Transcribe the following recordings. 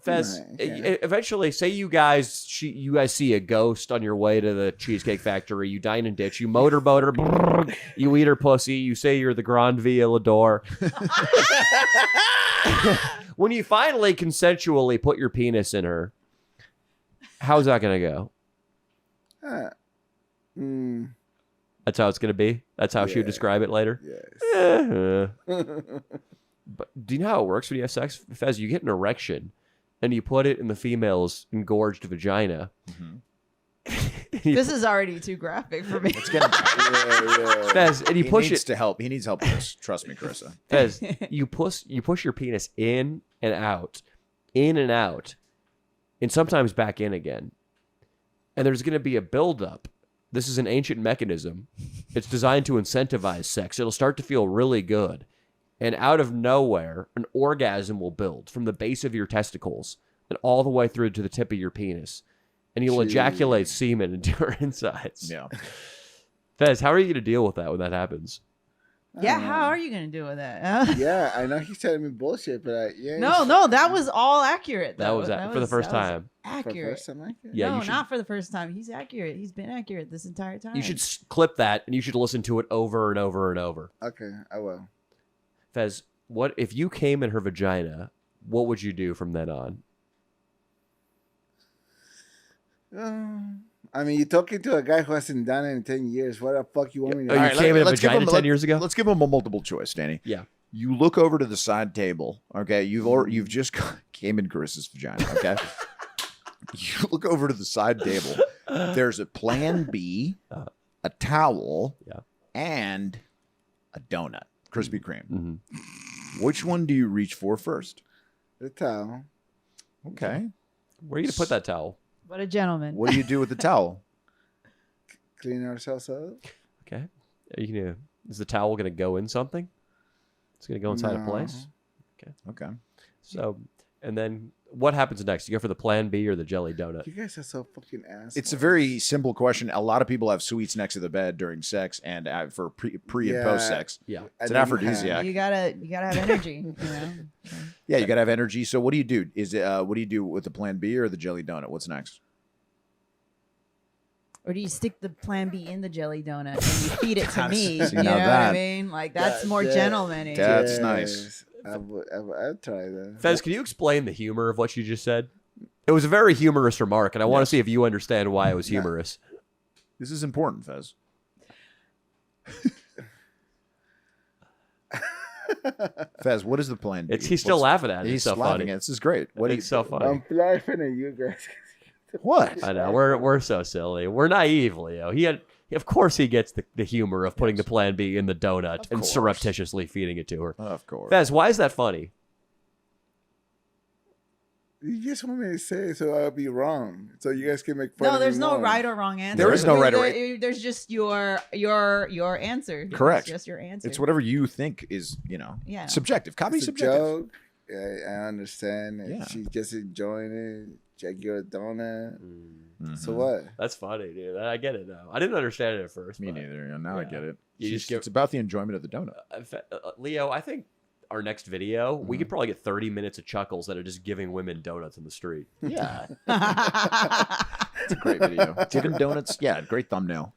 Fez, Okay. eventually, say you guys see a ghost on your way to the Cheesecake Factory. You dine and ditch. You motorboat her. You eat her pussy. You say you're the Grand Via Lador. When you finally consensually put your penis in her, how's that going to go? That's how it's going to be? That's how she would describe it later? Yes. But do you know how it works when you have sex? Fez, you get an erection, and you put it in the female's engorged vagina. This is already too graphic for me. It's getting Fez, and you push it to help. He needs help with this. Trust me, Carissa. Fez, you push your penis in and out, and sometimes back in again. And there's going to be a buildup. This is an ancient mechanism. It's designed to incentivize sex. It'll start to feel really good. And out of nowhere, an orgasm will build from the base of your testicles and all the way through to the tip of your penis. And you'll ejaculate semen into her insides. Yeah. Fez, how are you going to deal with that when that happens? Yeah, how are you going to deal with that? Yeah, I know he's telling me bullshit, but No, that was all accurate. That was for the first time. Accurate. Yeah, no, not for the first time. He's accurate. He's been accurate this entire time. You should clip that, and you should listen to it over and over and over. Okay, I will. Fez, what if you came in her vagina? What would you do from then on? I mean, you're talking to a guy who hasn't done it in 10 years. What the fuck you want me to Oh, do? you came in a let's give vagina him- 10 years ago? Let's give him a multiple choice, Danny. Yeah. You look over to the side table. Okay, you've just came in Carissa's vagina. Okay. You look over to the side table. There's a Plan B, a towel, and a donut, Krispy Kreme. Mm-hmm. Which one do you reach for first? The towel. Okay. Where are you going to put that towel? What a gentleman. What do you do with the towel? Clean ourselves up. Okay. Is the towel going to go in something? It's going to go inside a place? Okay. So, and then what happens next? You go for the Plan B or the jelly donut? You guys are so fucking assholes. It's a very simple question. A lot of people have sweets next to the bed during sex and for pre and post sex. Yeah. It's an aphrodisiac. You gotta have energy. You know? Yeah, you gotta have energy. So what do you do? What do you do with the Plan B or the jelly donut? What's next? Or do you stick the Plan B in the jelly donut and you feed it to me? See, You know now what that- I mean? Like that's more gentleman-y. That's nice. I'd try that. Fez, can you explain the humor of what you just said? It was a very humorous remark, and I want to see if you understand why it was humorous. This is important, Fez. Fez, what is the Plan B? He's still laughing at it. He's It's so laughing funny. at it. This is great. What It's so funny. I'm laughing at you guys. What? I know we're so silly. We're naive, Leo. Of course he gets the humor of putting the Plan B in the donut and surreptitiously feeding it to her. Of course. Fez, why is that funny? You just want me to say it so I'll be wrong. So you guys can make fun of No, me there's no more. right or wrong answer. There is no right or wrong. There's just your answer. Correct. It's just your answer. It's whatever you think is, Yeah. subjective. Comedy's It's a subjective. joke. I understand. Yeah. She's just enjoying it. Check your donut. Mm-hmm. So what? That's funny, dude. I get it now. I didn't understand it at first. Me but, neither. Now I get it. It's It's about the enjoyment of the donut. Leo, I think our next video, we could probably get 30 minutes of chuckles that are just giving women donuts in the street. Yeah. It's a great video. Giving donuts. Yeah, great thumbnail.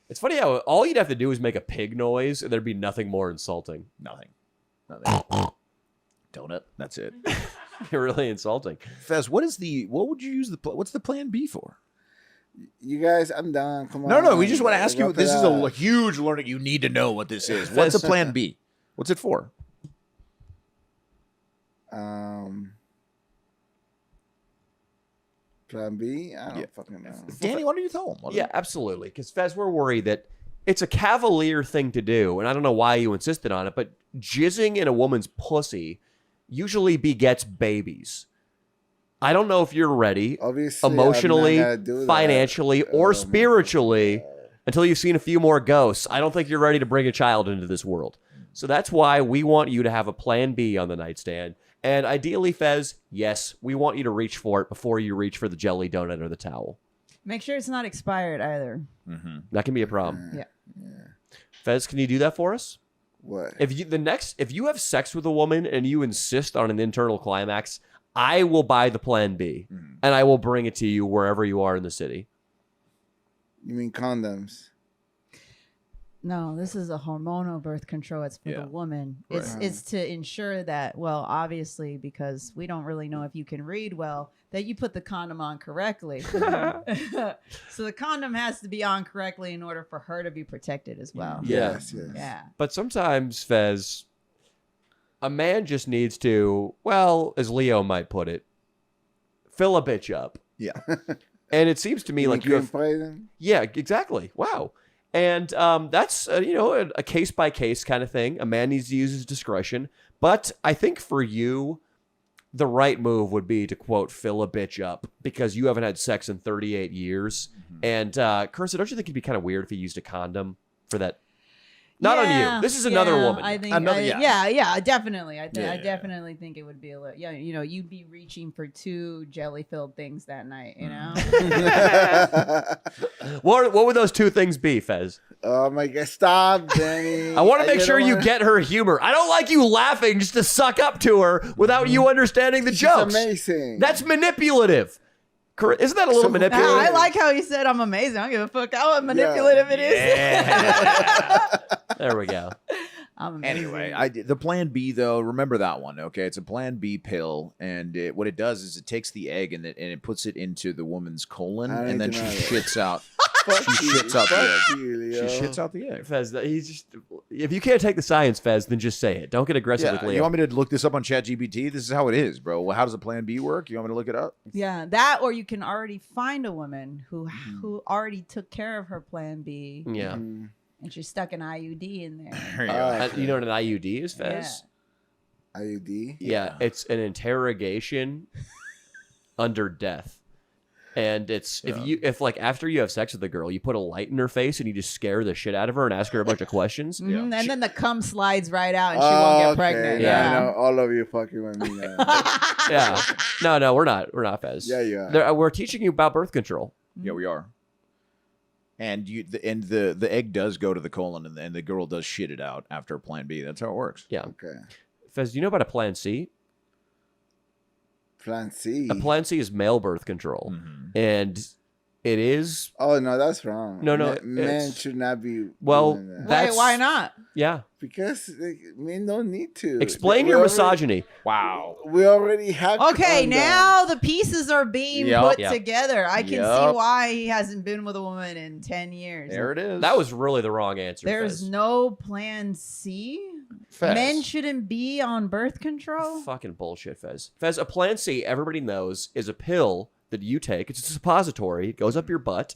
It's funny how all you'd have to do is make a pig noise and there'd be nothing more insulting. Nothing. Donut. That's it. You're really insulting. Fez, what would you use what's the Plan B for? You guys, I'm done. Come on. No, we just want to ask you. Wrap it This is up. a huge learning. You need to know what this is. What's a Plan B? What's it for? Plan B? I don't fucking know. Danny, why don't you tell him? Yeah, absolutely. Because Fez, we're worried that it's a cavalier thing to do, and I don't know why you insisted on it, but jizzing in a woman's pussy usually begets babies. I don't know if you're ready, Obviously, emotionally, I'm not gonna do that. financially, or Oh, spiritually, until you've seen a few more ghosts. I don't think you're ready to bring a child into this world. So that's why we want you to have a Plan B on the nightstand. And ideally, Fez, yes, we want you to reach for it before you reach for the jelly donut or the towel. Make sure it's not expired either. That can be a problem. Yeah. Fez, can you do that for us? What? If you have sex with a woman and you insist on an internal climax, I will buy the plan B, and I will bring it to you wherever you are in the city. You mean condoms? No, this is a hormonal birth control. It's for the woman. It's to ensure that, well, obviously, because we don't really know if you can read well, that you put the condom on correctly. So the condom has to be on correctly in order for her to be protected as well. Yes. Yeah. But sometimes, Fez, a man just needs to, well, as Leo might put it, fill a bitch up. Yeah. And it seems to me like you have... Yeah, exactly. Wow. And that's, a case-by-case kind of thing. A man needs to use his discretion. But I think for you, the right move would be to, quote, fill a bitch up because you haven't had sex in 38 years. And, Carissa, don't you think it'd be kind of weird if he used a condom for that? Not on you. This is another woman. I think, definitely. I definitely think it would be a little, you'd be reaching for 2 jelly-filled things that night, you know? What would those 2 things be, Fez? Oh my God, stop, Danny. I want to make sure you get her humor. I don't like you laughing just to suck up to her without you understanding the jokes. Amazing. That's manipulative. Isn't that a little manipulative? I like how he said I'm amazing. I don't give a fuck how manipulative it is. There we go. Anyway, the plan B, though, remember that one, okay? It's a plan B pill, and what it does is it takes the egg and it puts it into the woman's colon, and then she shits out. She shits out the egg. She shits out the egg. Fez, he's just... If you can't take the science, Fez, then just say it. Don't get aggressive with Leo. You want me to look this up on ChatGPT? This is how it is, bro. Well, how does a plan B work? You want me to look it up? Yeah, that, or you can already find a woman who already took care of her plan B. Yeah. And she stuck an IUD in there. You know what an IUD is, Fez? Yeah. IUD? Yeah, it's an interrogation under death. And it's if after you have sex with a girl, you put a light in her face and you just scare the shit out of her and ask her a bunch of questions. And then the cum slides right out and she won't get pregnant. Yeah, I know all of you fucking with me now. Yeah. No, we're not. We're not, Fez. Yeah, you are. We're teaching you about birth control. Yeah, we are. And the egg does go to the colon, and the girl does shit it out after Plan B. That's how it works. Yeah. Okay. Fez, do you know about a Plan C? Plan C. A Plan C is male birth control, and it is. Oh no, that's wrong. No, men should not be. Well, doing that. that's why not? Yeah, because men don't need to. Explain your misogyny. Wow. We already have. Okay, now the pieces are being put together. I can see why he hasn't been with a woman in 10 years. There it is. That was really the wrong answer. There's Fez. no Plan C. Fez. Men shouldn't be on birth control. Fucking bullshit, Fez. Fez, a Plan C, everybody knows, is a pill that you take. It's a suppository. It goes up your butt,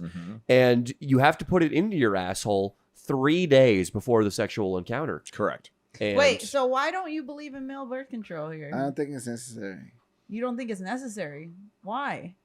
and you have to put it into your asshole 3 days before the sexual encounter. Correct. And wait, so why don't you believe in male birth control here? I don't think it's necessary. You don't think it's necessary? Why?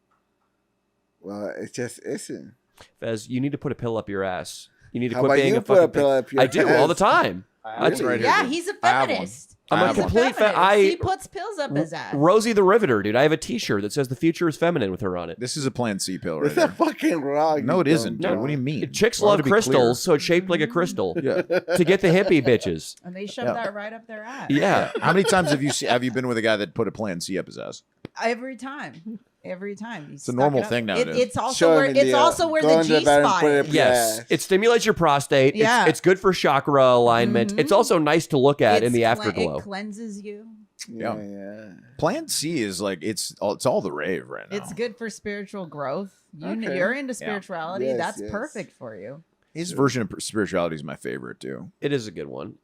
Well, it just isn't. Fez, you need to put a pill up your ass. You need to How quit about being you a put a fucking pill up your I do ass? all the time. That's right here. Yeah, he's a feminist. I'm a He's complete feminist. He puts pills up his ass. Rosie the Riveter, dude. I have a T-shirt that says "The future is feminine" with her on it. This is a Plan C pill right It's there. a fucking wrong. No, it isn't, dude. What do you mean? Chicks Well, love to be crystals, clear. so it's shaped like a crystal Yeah. to get the hippie bitches. And they shove that right up their ass. Yeah. How many times have you been with a guy that put a Plan C up his ass? Every time. It's a normal thing nowadays. It's also where the G spot is. Yes, it stimulates your prostate. Yeah. It's good for chakra alignment. It's also nice to look at in the afterglow. It cleanses you. Yeah. Plan C is like it's all the rave right now. It's good for spiritual growth. Okay. You're into spirituality. Yes, That's yes. perfect for you. His version of spirituality is my favorite too. It is a good one.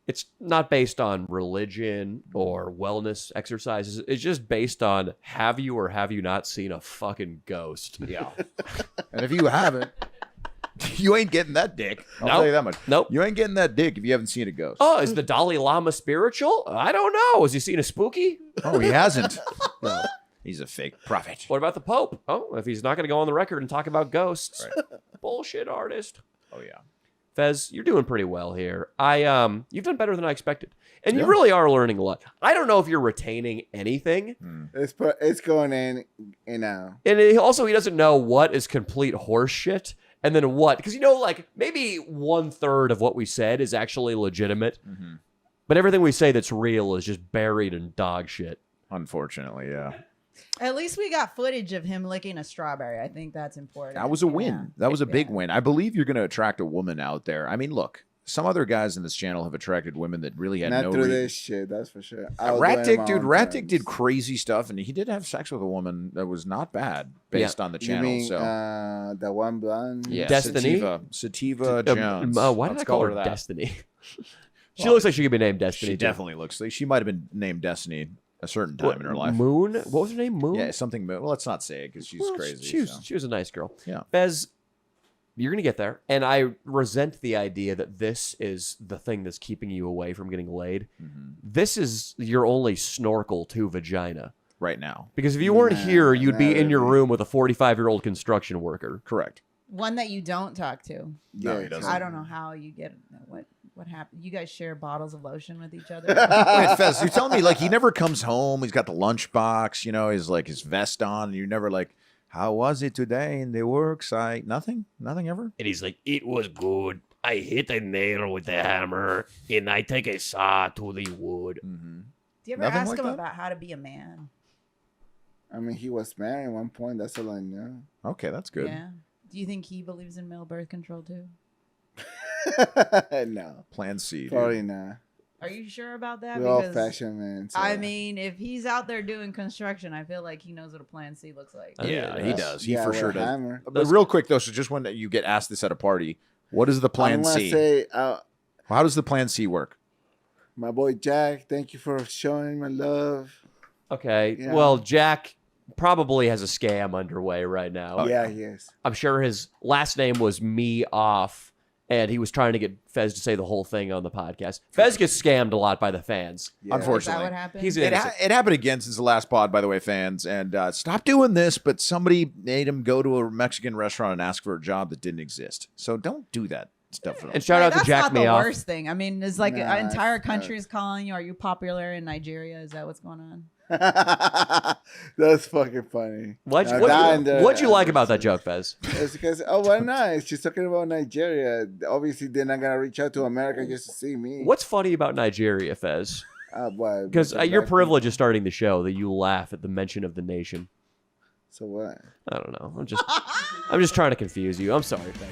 It's not based on religion or wellness exercises. It's just based on have you or have you not seen a fucking ghost? Yeah. And if you haven't, you ain't getting that dick. I'll Nope. tell you that much. Nope. You ain't getting that dick if you haven't seen a ghost. Oh, is the Dalai Lama spiritual? I don't know. Has he seen a spooky? Oh, he hasn't. No. He's a fake prophet. What about the Pope? Oh, if he's not going to go on the record and talk about ghosts. Right. Bullshit artist. Oh, yeah. Fez, you're doing pretty well here. You've done better than I expected. And you really are learning a lot. I don't know if you're retaining anything. It's going in and out. And he doesn't know what is complete horse shit and then what. Because, maybe 1/3 of what we said is actually legitimate. But everything we say that's real is just buried in dog shit. Unfortunately, yeah. At least we got footage of him licking a strawberry. I think that's important. That was a win. Yeah. That was a big win. I believe you're going to attract a woman out there. I mean, look, some other guys in this channel have attracted women that really had Not no through reason. this shit, that's for sure. Rat Dick did crazy stuff, and he did have sex with a woman that was not bad based on the You channel. mean So the one blonde? yeah, Destiny? Sativa Jones. Why did Let's I call her that. Destiny? She looks like she could be named Destiny. She too. definitely looks like she might have been named Destiny a certain time in her life. Moon? What was her name? Moon? Yeah, something. Well, let's not say it because she's Well, crazy. She was a nice girl. Yeah. Fez, you're gonna get there, and I resent the idea that this is the thing that's keeping you away from getting laid. Mm-hmm. This is your only snorkel to vagina. Right now, Because if you weren't here, you'd be in your really. room with a 45-year-old construction worker. correct. One that you don't talk to. No, he Yeah, doesn't. I don't know how you get what happened. You guys share bottles of lotion with each other. Wait, Fez, you're telling me like he never comes home. He's got the lunchbox, you know, he's like his vest on, and you're never like, how was it today in the work site? Nothing ever. And he's like, it was good. I hit a nail with a hammer, and I take a saw to the wood. Mm-hmm. Do you ever Nothing ask like him that? about how to be a man? I mean, he was married at one point. That's all I know. Okay, that's good. Yeah. Do you think he believes in male birth control too? No, Plan C. Dude. probably not. Are you sure about that? We're old fashioned, man. So. I mean, if he's out there doing construction, I feel like he knows what a plan C looks like. Yeah, he does. He yeah, for with sure a does. hammer. But real quick though, so just when you get asked this at a party, what is the Plan I'm gonna C? say, How does the Plan C work? my boy Jack, thank you for showing my love. Okay. Yeah. Well, Jack probably has a scam underway right now. yeah, he is. I'm sure his last name was Me Off, and he was trying to get Fez to say the whole thing on the podcast. Fez gets scammed a lot by the fans. Yeah. Is Unfortunately. that what happened? He's It happened again since the last pod, by the way, fans. And stop doing this, but somebody made him go to a Mexican restaurant and ask for a job that didn't exist. So don't do that stuff. And shout out to that's Jack not Me the Off. worst thing. I mean, it's like Nah, an entire it's country is calling you. Are you popular in Nigeria? Is that what's going on? That's fucking funny. What'd What'd you like about that joke, Fez? It's because why not? She's talking about Nigeria. Obviously, they're not gonna reach out to America just to see me. What's funny about Nigeria, Fez? What? Because the your black privilege people? is starting the show that you laugh at the mention of the nation. So what? I don't know. I'm just trying to confuse you. I'm sorry, Fez.